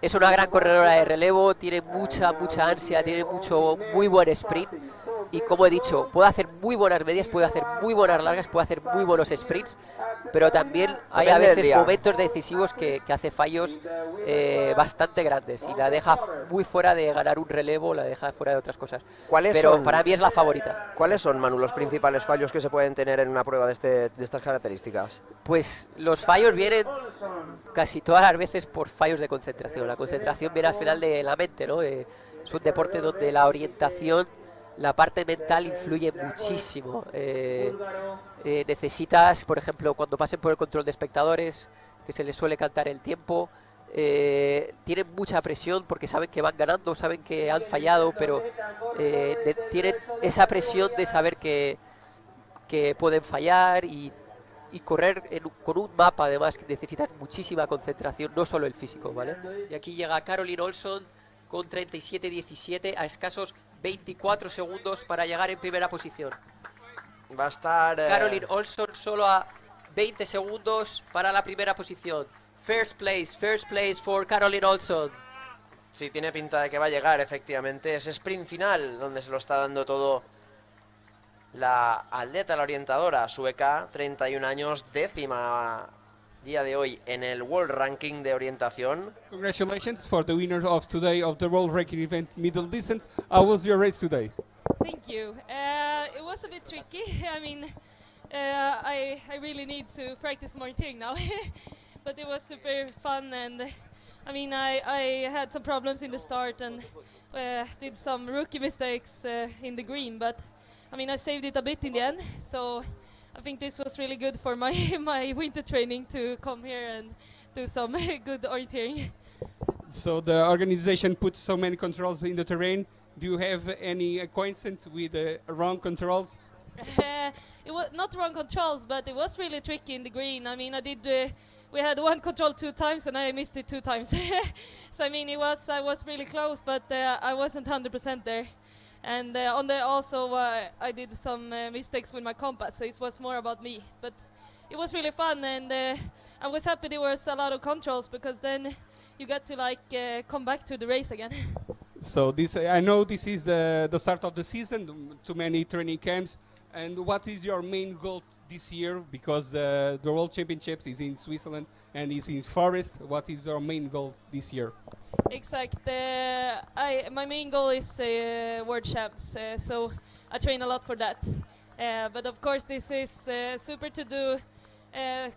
Es una gran corredora de relevo, tiene mucha ansia, tiene muy buen sprint. Y como he dicho, puede hacer muy buenas medias, puede hacer muy buenas largas, puede hacer muy buenos sprints, pero también hay a veces momentos decisivos que hace fallos bastante grandes y la deja muy fuera de ganar un relevo, la deja fuera de otras cosas. Pero para mí es la favorita. ¿Cuáles son, Manu, los principales fallos que se pueden tener en una prueba de estas características? Pues los fallos vienen casi todas las veces por fallos de concentración. La concentración viene al final de la mente, ¿no? Es un deporte donde la orientación, la parte mental influye muchísimo. Necesitas, por ejemplo, cuando pasen por el control de espectadores, que se les suele cantar el tiempo, tienen mucha presión porque saben que van ganando, saben que han fallado, pero tienen esa presión de saber que pueden fallar y correr con un mapa, además, que necesitas muchísima concentración, no solo el físico, ¿vale? Y aquí llega Karolin Ohlsson con 37-17 a escasos 24 segundos para llegar en primera posición. Va a estar... Karolin Ohlsson solo a 20 segundos para la primera posición. First place for Karolin Ohlsson. Sí, tiene pinta de que va a llegar, efectivamente. Es sprint final, donde se lo está dando todo la atleta, la orientadora sueca, 31 años, décima día de hoy en el World Ranking de orientación. Congratulations for the winner of today of the World Ranking event Middle Distance. How was your race today? Thank you. It was a bit tricky. I mean, I really need to practice more orienteering now, but it was super fun. And I mean, I had some problems in the start and did some rookie mistakes in the green, but I mean, I saved it a bit in the end. So I think this was really good for my winter training to come here and do some good orienteering. So the organization put so many controls in the terrain. Do you have any acquaintance with the wrong controls? It was not wrong controls, but it was really tricky in the green. I mean, we had one control 2 times and I missed it 2 times. So I mean, I was really close, but I wasn't 100% there. And I did some mistakes with my compass, so it was more about me. But it was really fun, and I was happy there was a lot of controls because then you got to come back to the race again. So I know this is the start of the season, too many training camps. And what is your main goal this year? Because the World Championships is in Switzerland and is in Forest. What is your main goal this year? Exact. My main goal is World Champs, so I train a lot for that. But of course, this is super to do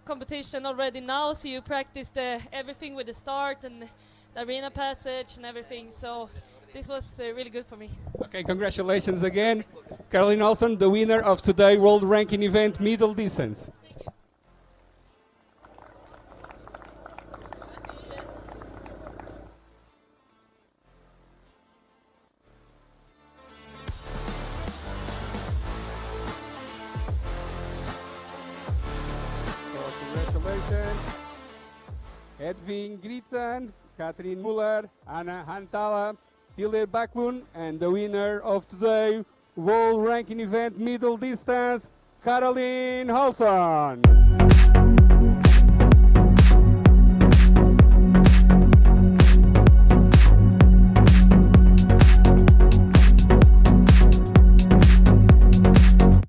competition already now, so you practice everything with the start and the arena passage and everything. So this was really good for me. Okay, congratulations again. Karolin Ohlsson, the winner of today's World Ranking event, Middle Distance. Congratulations. Edwin Gritzen, Katrin Muller, Anna Haataja, Tilde Backlund, and the winner of today World Ranking event Middle Distance, Karolin Ohlsson.